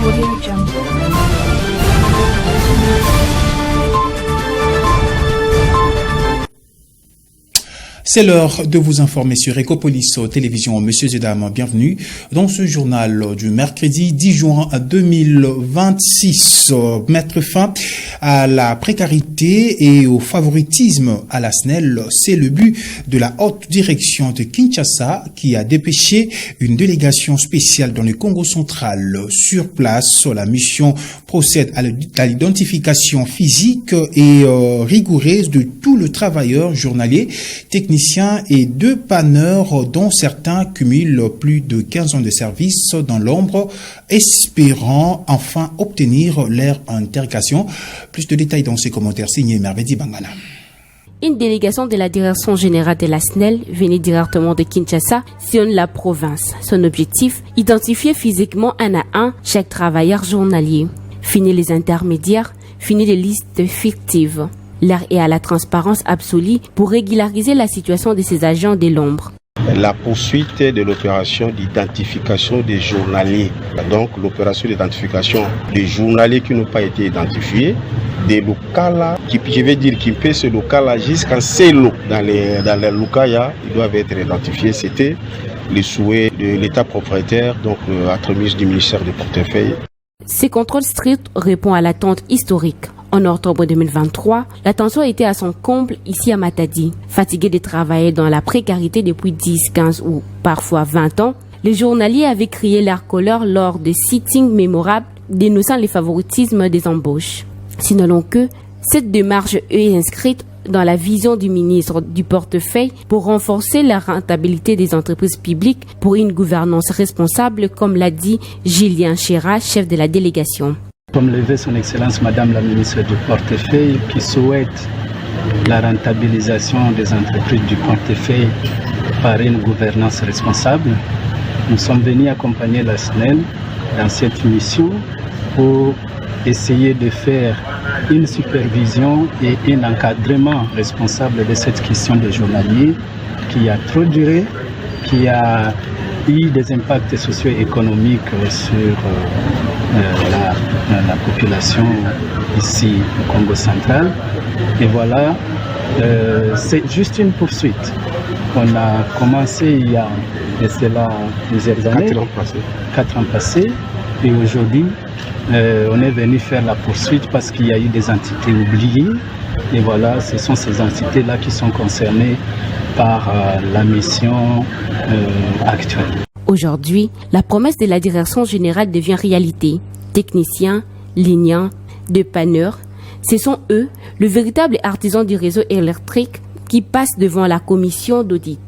Audio Jungle. C'est l'heure de vous informer sur Ecopolis Télévision. Messieurs et dames, bienvenue dans ce journal du mercredi 10 juin 2026. Mettre fin à la précarité et au favoritisme à la SNEL, c'est le but de la haute direction de Kinshasa qui a dépêché une délégation spéciale dans le Congo central. Sur place, la mission procède à l'identification physique et rigoureuse de tout le travailleur journalier, technicien et 2 panneurs dont certains cumulent plus de 15 ans de service dans l'ombre, espérant enfin obtenir leur intégration. Plus de détails dans ces commentaires signés Mervedi Bangana. Une délégation de la direction générale de la SNEL venue directement de Kinshasa sillonne la province. Son objectif, identifier physiquement un à un chaque travailleur journalier. Finir les intermédiaires, finir les listes fictives. L'heure est à la transparence absolue pour régulariser la situation de ces agents de l'ombre. La poursuite de l'opération d'identification des journaliers. Donc l'opération d'identification des journaliers qui n'ont pas été identifiés, des locales qui peut ce local jusqu'à ces lots. Dans les locales, ils doivent être identifiés. C'était le souhait de l'État propriétaire, donc à travers du ministère du portefeuille. Ces contrôles stricts répondent à l'attente historique. En octobre 2023, la tension était à son comble ici à Matadi. Fatigués de travailler dans la précarité depuis 10, 15 ou parfois 20 ans, les journaliers avaient crié leur colère lors de sittings mémorables dénonçant les favoritismes des embauches. Signalons que cette démarche est inscrite dans la vision du ministre du portefeuille pour renforcer la rentabilité des entreprises publiques pour une gouvernance responsable, comme l'a dit Julien Chéra, chef de la délégation. Comme l'a son Excellence Madame la ministre du portefeuille qui souhaite la rentabilisation des entreprises du portefeuille par une gouvernance responsable, nous sommes venus accompagner la SNEL dans cette mission pour essayer de faire une supervision et un encadrement responsable de cette question des journaliers qui a trop duré, qui a eu des impacts socio-économiques sur la population ici au Congo central. Et voilà, c'est juste une poursuite. On a commencé il y a de cela plusieurs années, 4 ans passés, et aujourd'hui on est venu faire la poursuite parce qu'il y a eu des entités oubliées. Et voilà, ce sont ces entités-là qui sont concernées par la mission actuelle. Aujourd'hui, la promesse de la direction générale devient réalité. Techniciens, lignants, dépanneurs, ce sont eux, le véritable artisan du réseau électrique, qui passent devant la commission d'audit.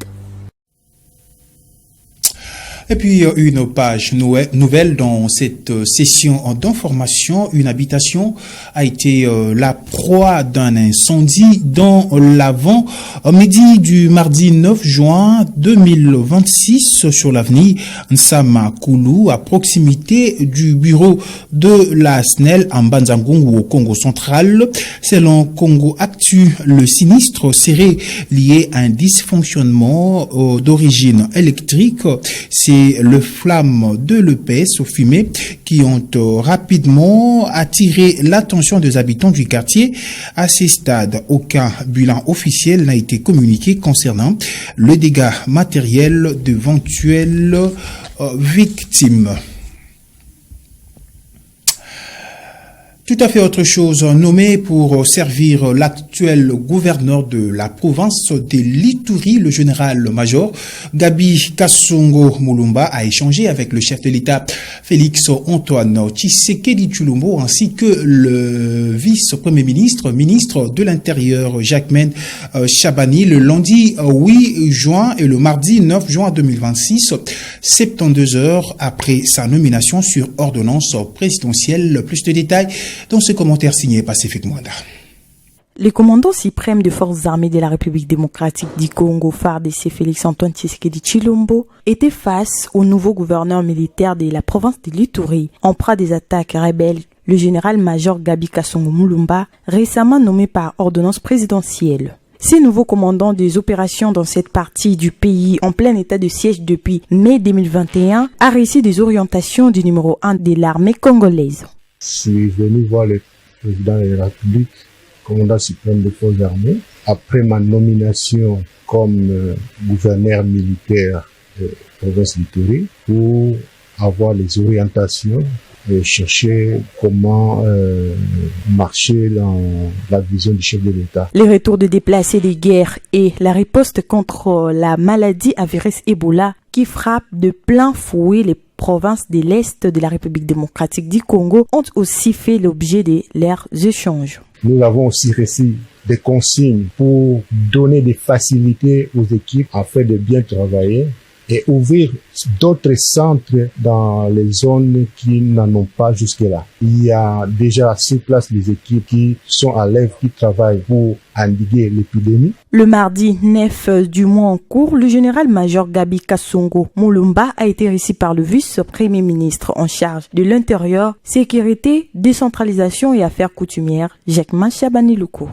Et puis, une page nouvelle dans cette session d'information. Une habitation a été la proie d'un incendie dans l'avant-midi du mardi 9 juin 2026 sur l'avenue Nsama Koulou, à proximité du bureau de la SNEL en Banzangongo au Congo central. Selon Congo Actu, le sinistre serait lié à un dysfonctionnement d'origine électrique. C'est le flamme de l'EPS aux fumées qui ont rapidement attiré l'attention des habitants du quartier. À ces stades, aucun bilan officiel n'a été communiqué concernant le dégât matériel d'éventuelles victimes. Tout à fait autre chose, nommé pour servir l'actuel gouverneur de la province de l'Ituri, le général-major Gabi Kasongo Mulumba a échangé avec le chef de l'État Félix Antoine Tshisekedi Tshilombo ainsi que le vice-premier ministre de l'Intérieur Jacquemain Chabani le lundi 8 juin et le mardi 9 juin 2026, 72 heures après sa nomination sur ordonnance présidentielle. Plus de détails dans ce commentaire signé Pacifique Mwanda. Le commandant suprême des forces armées de la République démocratique du Congo, FARDC, Félix Antoine Tshisekedi Tshilombo, était face au nouveau gouverneur militaire de la province de l'Ituri, en proie des attaques rebelles, le général-major Gabi Kasongo Mulumba, récemment nommé par ordonnance présidentielle. Ces nouveaux commandants des opérations dans cette partie du pays en plein état de siège depuis mai 2021 a réussi des orientations du numéro 1 de l'armée congolaise. Je suis venu voir le président de la République, commandant suprême des forces armées, après ma nomination comme gouverneur militaire de la province d'Ituri pour avoir les orientations et chercher comment marcher dans la vision du chef de l'État. Les retours de déplacés de guerre et la riposte contre la maladie à virus Ebola qui frappe de plein fouet les provinces de l'Est de la République démocratique du Congo ont aussi fait l'objet de leurs échanges. Nous avons aussi reçu des consignes pour donner des facilités aux équipes afin de bien travailler et ouvrir d'autres centres dans les zones qui n'en ont pas jusque-là. Il y a déjà sur place des équipes qui sont à l'œuvre, qui travaillent pour endiguer l'épidémie. Le mardi 9 du mois en cours, le général-major Gabi Kasongo Mulumba a été reçu par le vice-premier ministre en charge de l'Intérieur, Sécurité, Décentralisation et Affaires coutumières, Jacques Chabani Luko.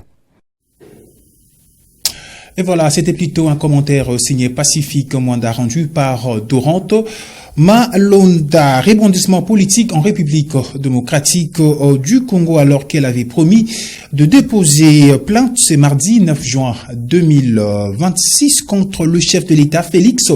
Et voilà, c'était plutôt un commentaire signé Pacifique Mwanda rendu par Doranto Malonda. Rebondissement politique en République démocratique du Congo alors qu'elle avait promis de déposer plainte ce mardi 9 juin 2026 contre le chef de l'État Félix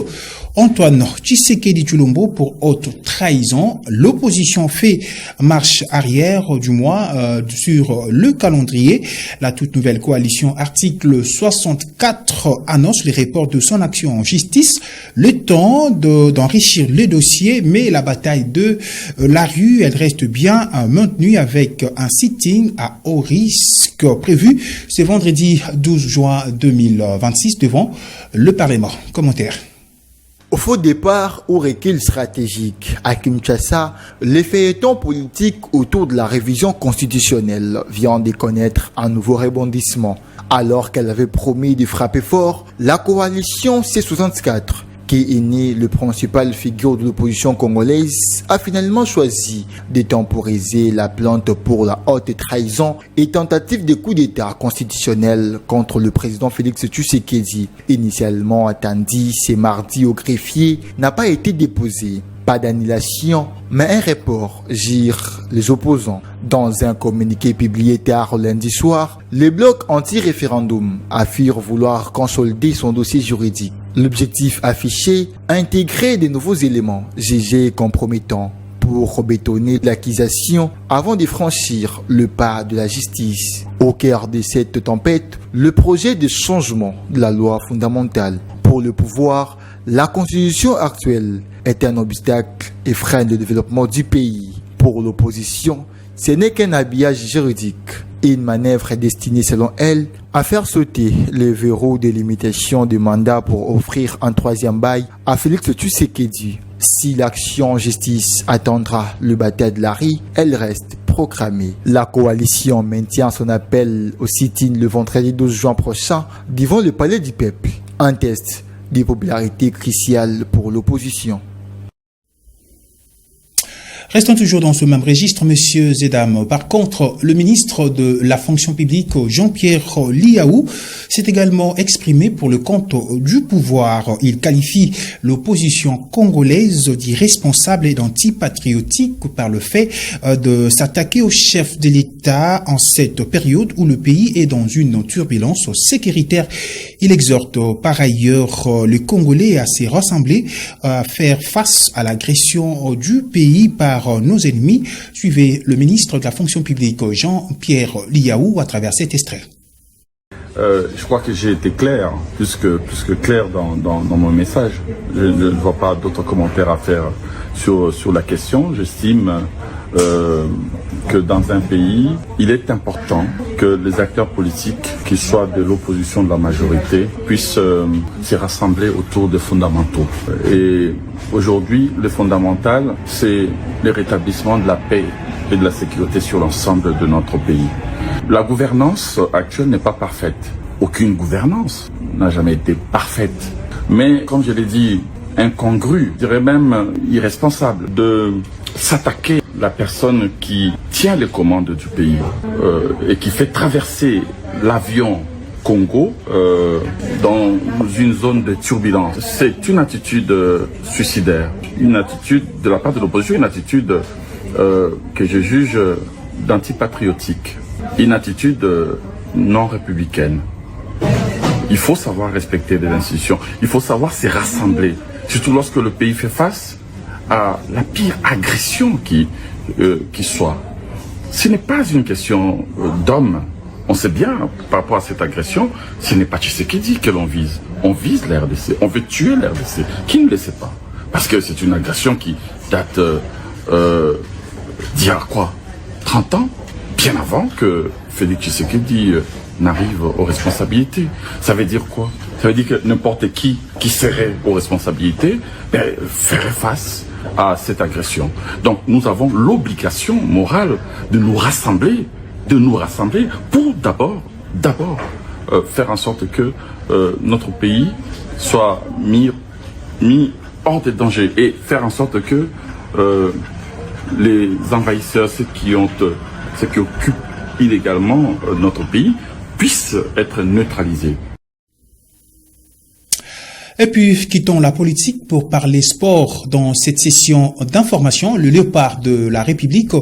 Antoine Tshisekedi Tshilombo pour haute trahison. L'opposition fait marche arrière du mois sur le calendrier. La toute nouvelle coalition article 64 annonce les reports de son action en justice, le temps d'enrichir le dossier, mais la bataille de la rue, elle reste bien maintenue avec un sitting à haut risque prévu ce vendredi 12 juin 2026 devant le Parlement. Commentaire. Au faux départ ou recul stratégique, à Kinshasa, les feuilletons politiques autour de la révision constitutionnelle viennent de connaître un nouveau rebondissement. Alors qu'elle avait promis de frapper fort, la coalition C64, qui est née le principal figure de l'opposition congolaise, a finalement choisi de temporiser la plainte pour la haute trahison et tentative de coup d'État constitutionnel contre le président Félix Tshisekedi. Initialement attendu ce mardi au greffier, n'a pas été déposé. Pas d'annulation, mais un report, girent les opposants. Dans un communiqué publié tard lundi soir, le bloc anti-référendum affirme vouloir consolider son dossier juridique. L'objectif affiché, intégrer de nouveaux éléments jugés compromettants pour bétonner l'accusation avant de franchir le pas de la justice. Au cœur de cette tempête, le projet de changement de la loi fondamentale. Pour le pouvoir, la constitution actuelle est un obstacle et freine le développement du pays. Pour l'opposition, ce n'est qu'un habillage juridique et une manœuvre destinée selon elle à faire sauter les verrous de limitation du mandat pour offrir un troisième bail à Félix Tshisekedi. Si l'action en justice attendra le bataille de la rue, elle reste proclamée. La coalition maintient son appel au sit-in le vendredi 12 juin prochain devant le palais du peuple. Un test de popularité cruciale pour l'opposition. Restons toujours dans ce même registre, messieurs et dames. Par contre, le ministre de la fonction publique, Jean-Pierre Liaou, s'est également exprimé pour le compte du pouvoir. Il qualifie l'opposition congolaise d'irresponsable et d'antipatriotique par le fait de s'attaquer au chef de l'État en cette période où le pays est dans une turbulence sécuritaire. Il exhorte par ailleurs les Congolais à se rassembler, à faire face à l'agression du pays par nos ennemis. Suivez le ministre de la fonction publique Jean-Pierre Liaou à travers cet extrait. Je crois que j'ai été clair, plus que clair dans mon message. Je ne vois pas d'autres commentaires à faire sur la question. J'estime que dans un pays, il est important que les acteurs politiques, qu'ils soient de l'opposition, de la majorité, puissent se rassembler autour des fondamentaux. Et aujourd'hui, le fondamental, c'est le rétablissement de la paix et de la sécurité sur l'ensemble de notre pays. La gouvernance actuelle n'est pas parfaite. Aucune gouvernance n'a jamais été parfaite. Mais, comme je l'ai dit, incongru, je dirais même irresponsable, de s'attaquer à la personne qui tient les commandes du pays et qui fait traverser l'avion Congo dans une zone de turbulence. C'est une attitude suicidaire, une attitude de la part de l'opposition, une attitude que je juge d'antipatriotique, une attitude non républicaine. Il faut savoir respecter les institutions, il faut savoir se rassembler, surtout lorsque le pays fait face à la pire agression qui soit. Ce n'est pas une question d'homme. On sait bien, par rapport à cette agression, ce n'est pas Tshisekedi que l'on vise. On vise la RDC, on veut tuer la RDC. Qui ne le sait pas? Parce que c'est une agression qui date d'il y a quoi 30 ans? Bien avant que Félix Tshisekedi n'arrive aux responsabilités. Ça veut dire quoi? Ça veut dire que n'importe qui serait aux responsabilités ferait face à cette agression. Donc nous avons l'obligation morale de nous rassembler pour d'abord faire en sorte que notre pays soit mis hors de danger et faire en sorte que les envahisseurs, ceux qui occupent illégalement notre pays, puissent être neutralisés. Et puis, quittons la politique pour parler sport dans cette session d'information. Le Léopard de la République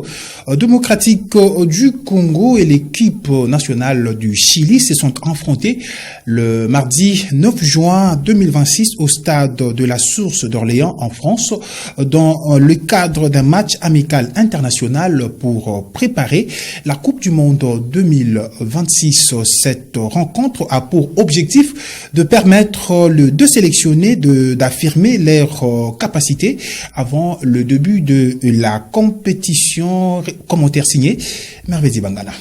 démocratique du Congo et l'équipe nationale du Chili se sont affrontés le mardi 9 juin 2026 au stade de la Source d'Orléans en France dans le cadre d'un match amical international pour préparer la Coupe du Monde 2026. Cette rencontre a pour objectif de permettre les deux sélectionnés d'affirmer leurs capacités avant le début de la compétition. Commentaire signé Mervedi Bangala.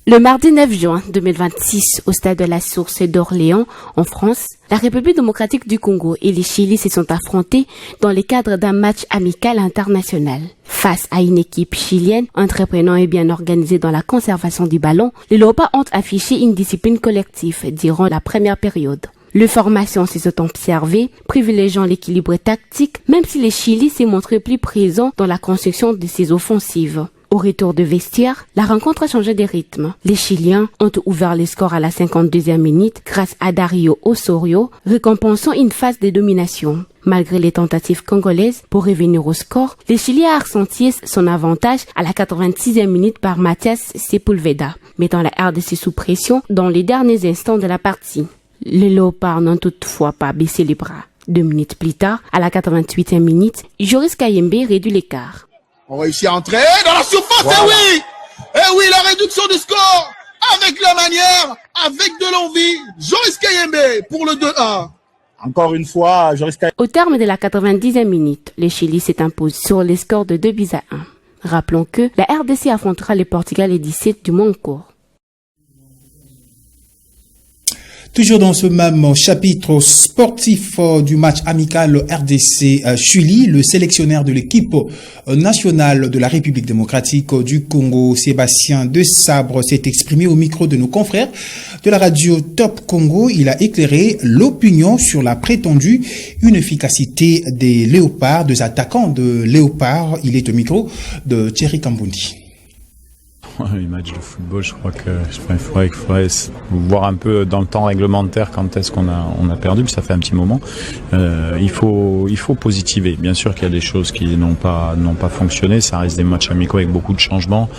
Le mardi 9 juin 2026, au stade de la Source d'Orléans, en France, la République démocratique du Congo et le Chili se sont affrontés dans le cadre d'un match amical international. Face à une équipe chilienne, entreprenant et bien organisée dans la conservation du ballon, les Léopards ont affiché une discipline collective durant la première période. Les formations se sont observées, privilégiant l'équilibre tactique, même si le Chili s'est montré plus présent dans la construction de ses offensives. Au retour de vestiaire, la rencontre a changé de rythme. Les Chiliens ont ouvert le score à la 52e minute grâce à Dario Osorio, récompensant une phase de domination. Malgré les tentatives congolaises pour revenir au score, le Chili a ressenti son avantage à la 86e minute par Mathias Sepulveda, mettant la RDC sous pression dans les derniers instants de la partie. Les Léopards n'ont toutefois pas baissé les bras. 2 minutes plus tard, à la 88e minute, Joris Kayembe réduit l'écart. On réussit à entrer dans la surface, voilà. Et oui, la réduction du score, avec la manière, avec de l'envie, Joris Kayembe pour le 2-1. Encore une fois, Joris Kayembe. Au terme de la 90e minute, le Chili s'est imposé sur le score de 2-1. Rappelons que la RDC affrontera le Portugal les 17 du mois en cours. Toujours dans ce même chapitre sportif du match amical RDC-Chili, le sélectionneur de l'équipe nationale de la République démocratique du Congo, Sébastien Desabre, s'est exprimé au micro de nos confrères de la radio Top Congo. Il a éclairé l'opinion sur la prétendue inefficacité des Léopards, des attaquants de Léopards. Il est au micro de Thierry Kambundi. Les matchs de football, je crois qu'il faudrait voir un peu dans le temps réglementaire quand est-ce qu'on a perdu, mais ça fait un petit moment. Il faut positiver. Bien sûr qu'il y a des choses qui n'ont pas fonctionné. Ça reste des matchs amicaux avec beaucoup de changements,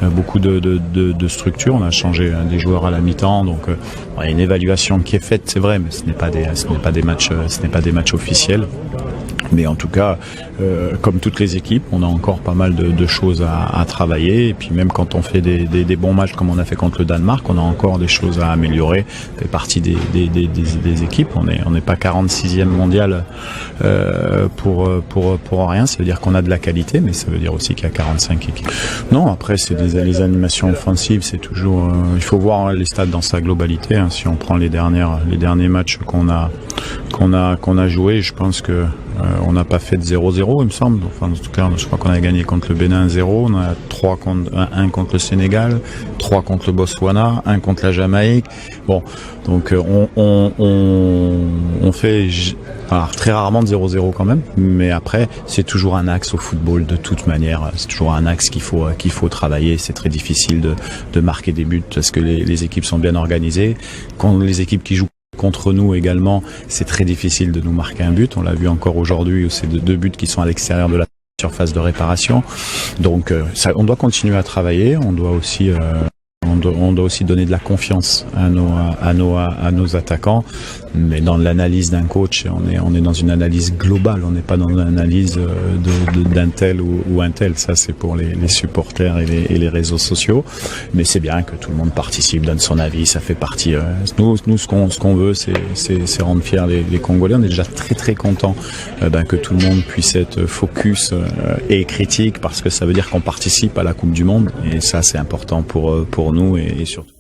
beaucoup de structures. On a changé des joueurs à la mi-temps, donc il y a une évaluation qui est faite, c'est vrai, mais ce n'est pas des matchs officiels. Mais en tout cas, comme toutes les équipes, on a encore pas mal de choses à travailler. Et puis même quand on fait des bons matchs comme on a fait contre le Danemark, on a encore des choses à améliorer. On fait partie des équipes. On n'est pas 46e mondial pour rien. Ça veut dire qu'on a de la qualité, mais ça veut dire aussi qu'il y a 45 équipes. Non, après c'est les animations offensives, c'est toujours. Il faut voir les stades dans sa globalité. Hein. Si on prend les derniers matchs qu'on a joués, je pense que On n'a pas fait de 0-0, il me semble. Enfin, en tout cas, je crois qu'on a gagné contre le Bénin 0. On a 1 contre le Sénégal, 3 contre le Botswana, 1 contre la Jamaïque. Bon, donc on fait très rarement de 0-0 quand même. Mais après, c'est toujours un axe au football de toute manière. C'est toujours un axe qu'il faut travailler. C'est très difficile de marquer des buts parce que les équipes sont bien organisées. Quand les équipes qui jouent contre nous également, c'est très difficile de nous marquer un but. On l'a vu encore aujourd'hui où c'est 2 buts qui sont à l'extérieur de la surface de réparation. Donc on doit continuer à travailler. On doit aussi donner de la confiance à nos attaquants. Mais dans l'analyse d'un coach, on est dans une analyse globale. On n'est pas dans une analyse d'un tel ou un tel. Ça, c'est pour les supporters et les réseaux sociaux. Mais c'est bien que tout le monde participe, donne son avis. Ça fait partie. Nous, ce qu'on veut, c'est rendre fiers les Congolais. On est déjà très très contents que tout le monde puisse être focus et critique parce que ça veut dire qu'on participe à la Coupe du Monde. Et ça, c'est important pour nous et surtout.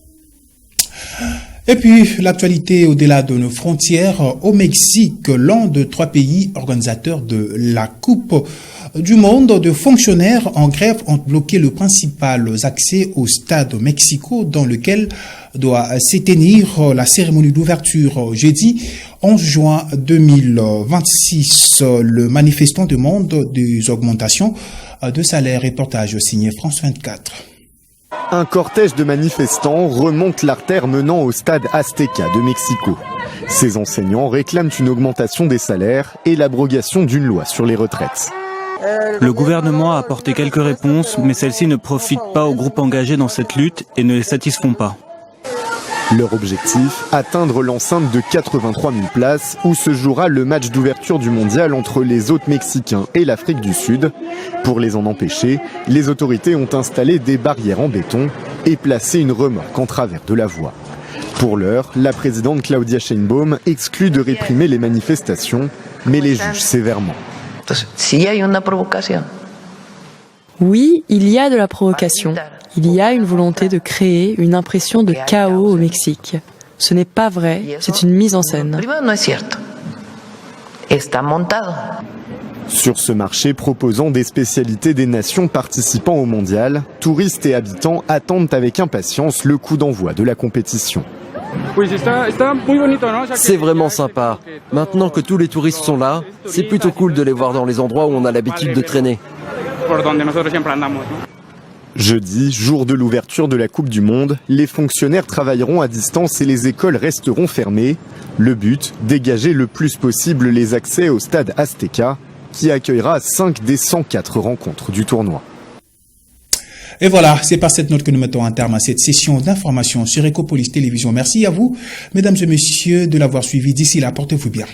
Et puis, l'actualité au-delà de nos frontières, au Mexique, l'un de 3 pays organisateurs de la Coupe du Monde, de fonctionnaires en grève ont bloqué le principal accès au stade Mexico dans lequel doit se tenir la cérémonie d'ouverture jeudi 11 juin 2026. Le manifestant demande des augmentations de salaire. Reportage signé France 24. Un cortège de manifestants remonte l'artère menant au stade Azteca de Mexico. Ces enseignants réclament une augmentation des salaires et l'abrogation d'une loi sur les retraites. Le gouvernement a apporté quelques réponses, mais celles-ci ne profitent pas aux groupes engagés dans cette lutte et ne les satisfont pas. Leur objectif, atteindre l'enceinte de 83 000 places où se jouera le match d'ouverture du mondial entre les hôtes mexicains et l'Afrique du Sud. Pour les en empêcher, les autorités ont installé des barrières en béton et placé une remorque en travers de la voie. Pour l'heure, la présidente Claudia Sheinbaum exclut de réprimer les manifestations, mais les juge sévèrement. Oui, il y a de la provocation. Il y a une volonté de créer une impression de chaos au Mexique. Ce n'est pas vrai, c'est une mise en scène. Sur ce marché proposant des spécialités des nations participant au mondial, touristes et habitants attendent avec impatience le coup d'envoi de la compétition. C'est vraiment sympa. Maintenant que tous les touristes sont là, c'est plutôt cool de les voir dans les endroits où on a l'habitude de traîner. Jeudi, jour de l'ouverture de la Coupe du Monde, les fonctionnaires travailleront à distance et les écoles resteront fermées. Le but, dégager le plus possible les accès au stade Azteca, qui accueillera 5 des 104 rencontres du tournoi. Et voilà, c'est par cette note que nous mettons un terme à cette session d'information sur Ecopolis Télévision. Merci à vous, mesdames et messieurs, de l'avoir suivi. D'ici là, portez-vous bien.